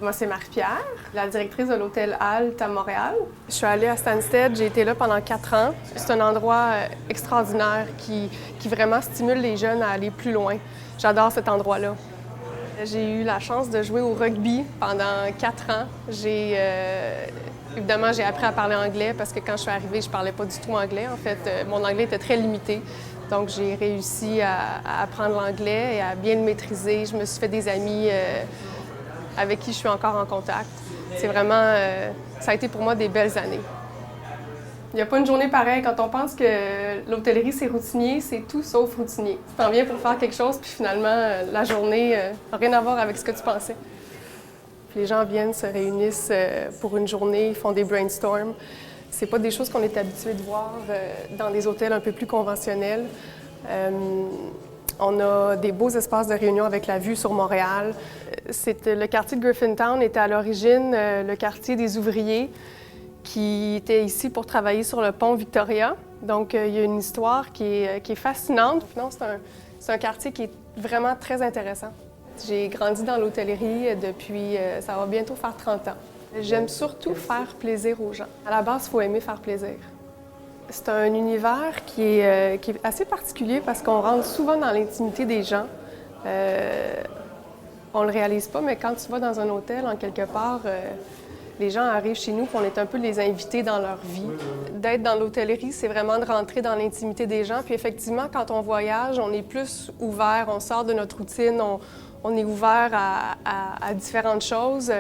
Moi, c'est Marie-Pierre, la directrice de l'hôtel Alt à Montréal. Je suis allée à Stansted, j'ai été là pendant 4 ans. C'est un endroit extraordinaire qui vraiment stimule les jeunes à aller plus loin. J'adore cet endroit-là. J'ai eu la chance de jouer au rugby pendant 4 ans. Évidemment, j'ai appris à parler anglais parce que quand je suis arrivée, je parlais pas du tout anglais. En fait, mon anglais était très limité. Donc, j'ai réussi à apprendre l'anglais et à bien le maîtriser. Je me suis fait des amis avec qui je suis encore en contact. C'est vraiment... ça a été pour moi des belles années. Il n'y a pas une journée pareille. Quand on pense que l'hôtellerie, c'est routinier, c'est tout sauf routinier. Tu t'en viens pour faire quelque chose, puis finalement, la journée n'a rien à voir avec ce que tu pensais. Puis les gens viennent, se réunissent pour une journée, ils font des brainstorms. C'est pas des choses qu'on est habitué de voir dans des hôtels un peu plus conventionnels. On a des beaux espaces de réunion avec la vue sur Montréal. Le quartier de Griffintown était à l'origine le quartier des ouvriers qui étaient ici pour travailler sur le pont Victoria. Donc, il y a une histoire qui est fascinante. Non, c'est un quartier qui est vraiment très intéressant. J'ai grandi dans l'hôtellerie depuis, ça va bientôt faire 30 ans. J'aime surtout faire plaisir aux gens. À la base, il faut aimer faire plaisir. C'est un univers qui est assez particulier parce qu'on rentre souvent dans l'intimité des gens. On le réalise pas, mais quand tu vas dans un hôtel, en quelque part, les gens arrivent chez nous et on est un peu les invités dans leur vie. D'être dans l'hôtellerie, c'est vraiment de rentrer dans l'intimité des gens. Puis effectivement, quand on voyage, on est plus ouvert, on sort de notre routine, on est ouvert à différentes choses.